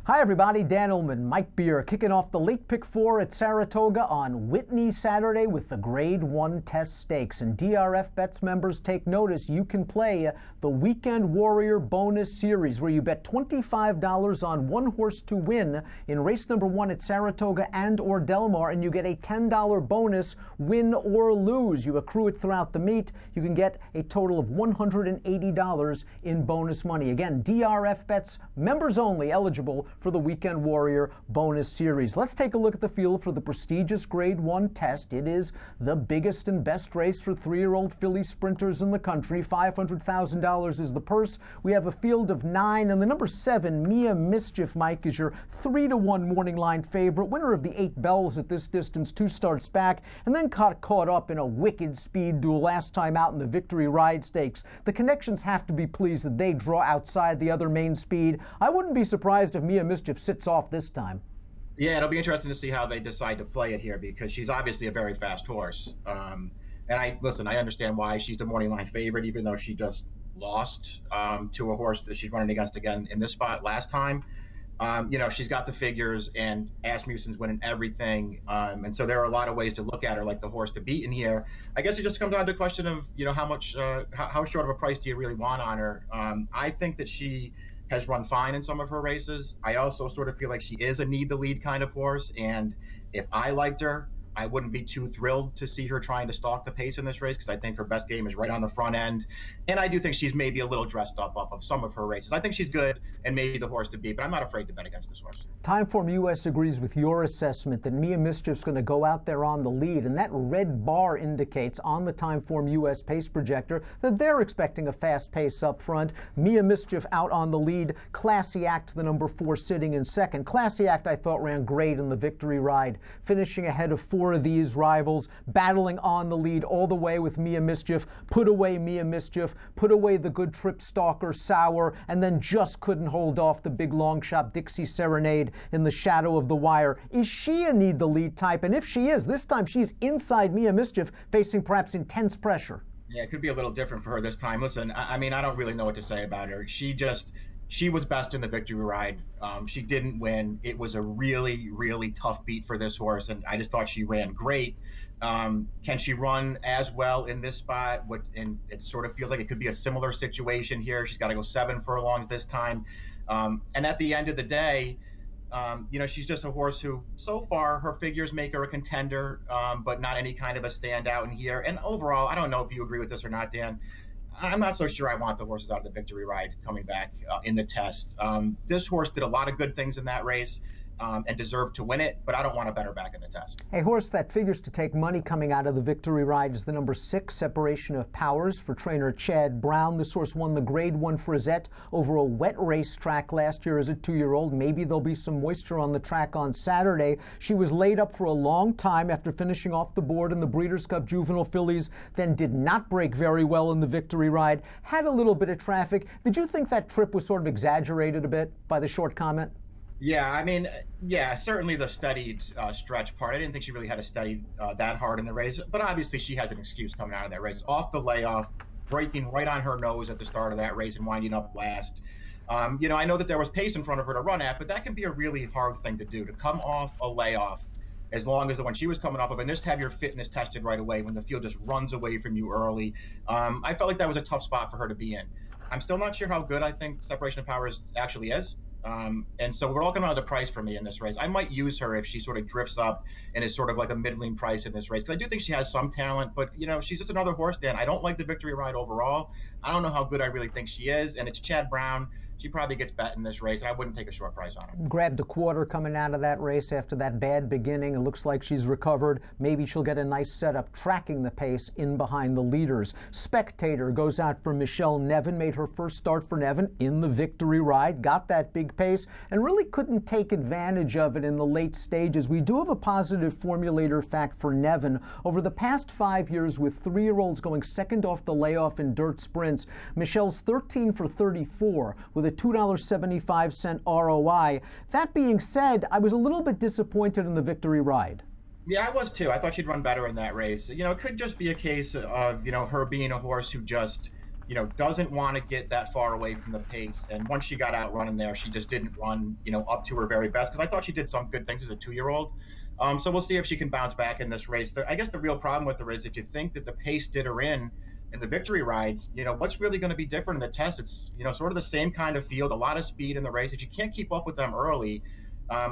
Hi everybody, Dan Illman, Mike Beer, kicking off the late pick 4 at Saratoga on Whitney Saturday with the Grade 1 Test Stakes. And DRF Bets members, take notice, you can play the Weekend Warrior Bonus Series where you bet $25 on one horse to win in race number 1 at Saratoga and or Del Mar, and you get a $10 bonus win or lose. You accrue it throughout the meet. You can get a total of $180 in bonus money. Again, DRF Bets members only, eligible for the Weekend Warrior Bonus Series. Let's take a look at the field for the prestigious Grade 1 test. It is the biggest and best race for 3-year-old filly sprinters in the country. $500,000 is the purse. We have a field of 9, and the number 7, Mia Mischief, Mike, is your 3-to-1 morning line favorite, winner of the 8 Bells at this distance 2 starts back, and then got caught up in a wicked speed duel last time out in the Victory Ride Stakes. The connections have to be pleased that they draw outside the other main speed. I wouldn't be surprised if Mia Mischief sits off this time. Yeah, it'll be interesting to see how they decide to play it here, because she's obviously a very fast horse. And I understand why she's the morning line favorite, even though she just lost to a horse that she's running against again in this spot last time. She's got the figures, and Asmussen's winning everything. And so there are a lot of ways to look at her like the horse to beat in here. I guess it just comes down to a question of, how much, how short of a price do you really want on her? I think that she has run fine in some of her races. I also sort of feel like she is a need the lead kind of horse, and if I liked her, I wouldn't be too thrilled to see her trying to stalk the pace in this race, because I think her best game is right on the front end. And I do think she's maybe a little dressed up off of some of her races. I think she's good and maybe the horse to beat, but I'm not afraid to bet against this horse. Timeform US agrees with your assessment that Mia Mischief's going to go out there on the lead, and that red bar indicates on the Timeform US pace projector that they're expecting a fast pace up front. Mia Mischief out on the lead. Classy Act, the number 4, sitting in second. Classy Act, I thought, ran great in the Victory Ride, finishing ahead of 4 of these rivals, battling on the lead all the way with Mia Mischief. Put away Mia Mischief, put away the good Trip Stalker Sour, and then just couldn't hold off the big long shot Dixie Serenade in the shadow of the wire. Is she a need the lead type? And if she is, this time she's inside Mia Mischief, facing perhaps intense pressure. Yeah, it could be a little different for her this time. Listen, I mean, I don't really know what to say about her. She was best in the Victory Ride. She didn't win. It was a really, really tough beat for this horse, and I just thought she ran great. Can she run as well in this spot? And it sort of feels like it could be a similar situation here. She's got to go 7 furlongs this time. And at the end of the day, she's just a horse who, so far, her figures make her a contender, but not any kind of a standout in here. And overall, I don't know if you agree with this or not, Dan, I'm not so sure I want the horses out of the Victory Ride coming back in the test. This horse did a lot of good things in that race and deserved to win it, but I don't want to bet her back in the test. A horse that figures to take money coming out of the Victory Ride is the number 6, Separation of Powers, for trainer Chad Brown. This horse won the Grade 1 Frisette over a wet racetrack last year as a 2-year-old. Maybe there'll be some moisture on the track on Saturday. She was laid up for a long time after finishing off the board in the Breeders' Cup Juvenile Fillies, then did not break very well in the Victory Ride, had a little bit of traffic. Did you think that trip was sort of exaggerated a bit by the short comment? Yeah, I mean, yeah, certainly the studied stretch part. I didn't think she really had to study that hard in the race, but obviously she has an excuse coming out of that race. Off the layoff, breaking right on her nose at the start of that race and winding up last. I know that there was pace in front of her to run at, but that can be a really hard thing to do, to come off a layoff as long as the one she was coming off of, and just have your fitness tested right away when the field just runs away from you early. I felt like that was a tough spot for her to be in. I'm still not sure how good I think Separation of Powers actually is. And so we're all coming out of the price for me in this race. I might use her if she sort of drifts up and is sort of like a middling price in this race, because I do think she has some talent, but she's just another horse, Dan. I don't like the Victory Ride overall. I don't know how good I really think she is, and it's Chad Brown. She probably gets bet in this race, and I wouldn't take a short price on her. Grabbed a quarter coming out of that race after that bad beginning. It looks like she's recovered. Maybe she'll get a nice setup tracking the pace in behind the leaders. Spectator goes out for Michelle Nevin, made her first start for Nevin in the Victory Ride, got that big pace, and really couldn't take advantage of it in the late stages. We do have a positive formulator fact for Nevin. Over the past 5 years, with 3-year-olds going second off the layoff in dirt sprints, Michelle's 13 for 34 with a $2.75 ROI. That being said, I was a little bit disappointed in the Victory Ride. Yeah, I was too. I thought she'd run better in that race. It could just be a case of, her being a horse who just doesn't want to get that far away from the pace. And once she got out running there, she just didn't run, up to her very best, because I thought she did some good things as a 2-year-old. So we'll see if she can bounce back in this race. I guess the real problem with her is, if you think that the pace did her in the victory ride, what's really going to be different in the test? It's, sort of the same kind of field, a lot of speed in the race. If you can't keep up with them early,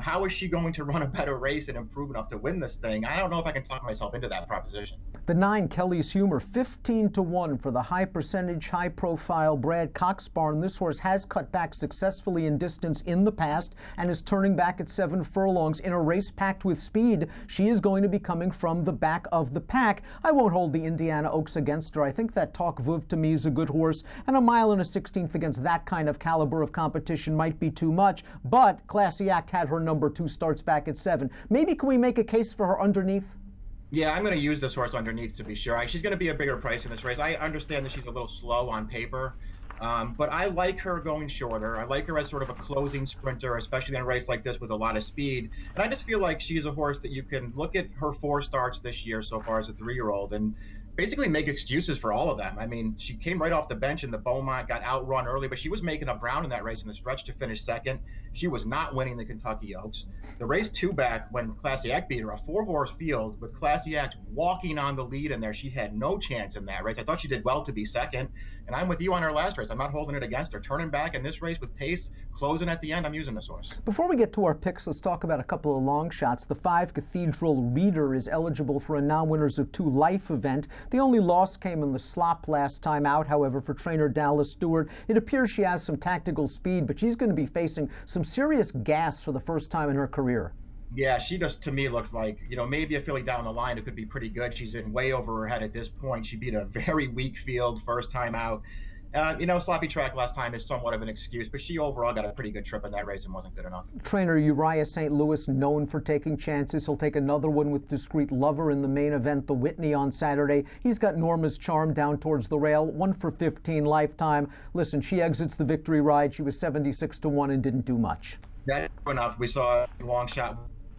how is she going to run a better race and improve enough to win this thing? I don't know if I can talk myself into that proposition. The 9, Kelly's Humor, 15-1 for the high percentage, high profile Brad Cox barn. This horse has cut back successfully in distance in the past and is turning back at 7 furlongs in a race packed with speed. She is going to be coming from the back of the pack. I won't hold the Indiana Oaks against her. I think that Talk Vuv to me is a good horse, and a 1.1/16 against that kind of caliber of competition might be too much, but Classy Act had her number 2 starts back at 7. Maybe can we make a case for her underneath? Yeah, I'm going to use this horse underneath to be sure. She's going to be a bigger price in this race. I understand that she's a little slow on paper, but I like her going shorter. I like her as sort of a closing sprinter, especially in a race like this with a lot of speed. And I just feel like she's a horse that you can look at her 4 starts this year so far as a 3-year-old and basically make excuses for all of them. I mean, she came right off the bench in the Beaumont, got outrun early, but she was making up ground in that race in the stretch to finish 2nd. She was not winning the Kentucky Oaks. The race 2 back, when Classy Act beat her, a 4-horse field with Classy Act walking on the lead in there, she had no chance in that race. I thought she did well to be 2nd, and I'm with you on her last race. I'm not holding it against her. Turning back in this race with pace, closing at the end, I'm using this horse. Before we get to our picks, let's talk about a couple of long shots. The 5, Cathedral Reader, is eligible for a non-winners of 2 life event. The only loss came in the slop last time out, however, for trainer Dallas Stewart. It appears she has some tactical speed, but she's going to be facing some serious gas for the first time in her career. Yeah, she just, to me, looks like, maybe a filly down the line who could be pretty good. She's in way over her head at this point. She beat a very weak field first time out. Sloppy track last time is somewhat of an excuse, but she overall got a pretty good trip in that race and wasn't good enough. Trainer Uriah St. Louis, known for taking chances. He'll take another one with Discreet Lover in the main event, the Whitney, on Saturday. He's got Norma's Charm down towards the rail, 1 for 15 lifetime. Listen, she exits the victory ride. She was 76-1 and didn't do much. That's enough. We saw a long shot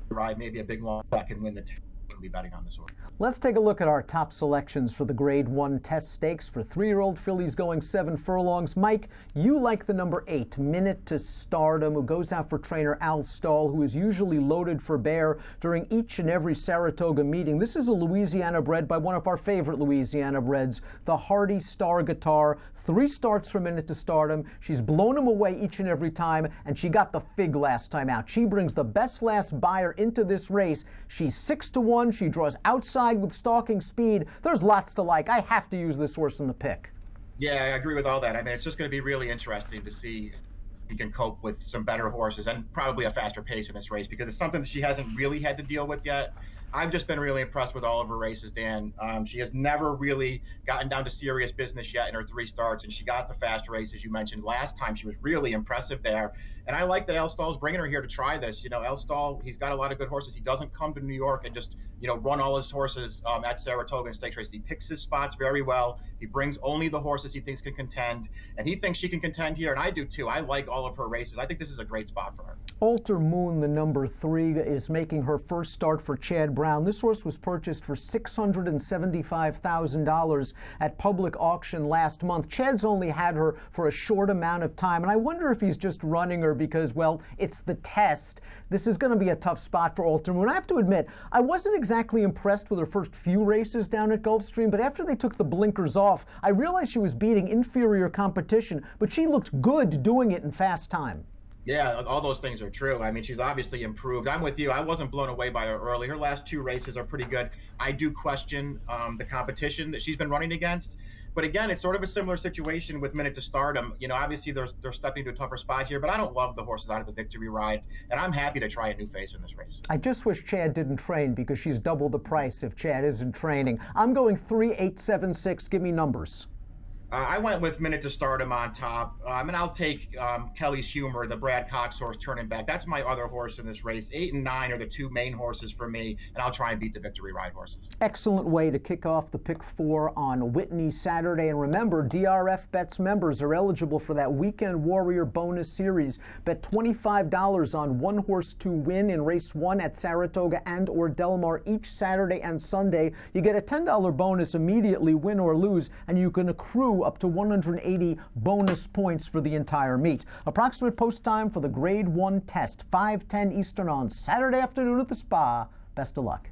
ride, maybe a big long shot and win the 2. Be betting on this one. Let's take a look at our top selections for the Grade 1 Test Stakes for 3-year-old fillies going 7 furlongs. Mike, you like the number 8, Minute to Stardom, who goes out for trainer Al Stahl, who is usually loaded for bear during each and every Saratoga meeting. This is a Louisiana bred by one of our favorite Louisiana breds, the Hardy Star Guitar. 3 starts for Minute to Stardom. She's blown him away each and every time, and she got the fig last time out. She brings the best last buyer into this race. She's 6-1. She draws outside with stalking speed. There's lots to like. I have to use this horse in the pick. Yeah, I agree with all that. I mean, it's just going to be really interesting to see if she can cope with some better horses and probably a faster pace in this race, because it's something that she hasn't really had to deal with yet. I've just been really impressed with all of her races, Dan. She has never really gotten down to serious business yet in her 3 starts, and she got the fast race, as you mentioned. Last time, she was really impressive there. And I like that El Stahl's bringing her here to try this. El Stahl, he's got a lot of good horses. He doesn't come to New York and just, run all his horses at Saratoga and stakes races. He picks his spots very well. He brings only the horses he thinks can contend, and he thinks she can contend here, and I do too. I like all of her races. I think this is a great spot for her. Alter Moon, the number 3, is making her first start for Chad Brown. This horse was purchased for $675,000 at public auction last month. Chad's only had her for a short amount of time, and I wonder if he's just running her because, well, it's the test. This is going to be a tough spot for Alter Moon. I have to admit, I wasn't exactly impressed with her first few races down at Gulfstream, but after they took the blinkers off, I realized she was beating inferior competition, but she looked good doing it in fast time. Yeah, all those things are true. I mean, she's obviously improved. I'm with you. I wasn't blown away by her early. Her last 2 races are pretty good. I do question the competition that she's been running against. But again, it's sort of a similar situation with Minute to Stardom. Obviously they're stepping into a tougher spot here, but I don't love the horses out of the victory ride, and I'm happy to try a new face in this race. I just wish Chad didn't train, because she's double the price if Chad isn't training. I'm going 3, 8, 7, 6. Give me numbers. I went with Minute to Stardom on top, and I'll take Kelly's Humor, the Brad Cox horse, turning back. That's my other horse in this race. 8 and 9 are the 2 main horses for me, and I'll try and beat the victory ride horses. Excellent way to kick off the Pick 4 on Whitney Saturday. And remember, DRF Bets members are eligible for that Weekend Warrior bonus series. Bet $25 on 1 horse to win in race 1 at Saratoga and or Del Mar each Saturday and Sunday. You get a $10 bonus immediately, win or lose, and you can accrue 2 up to 180 bonus points for the entire meet. Approximate post time for the Grade 1 test, 5:10 Eastern on Saturday afternoon at the Spa. Best of luck.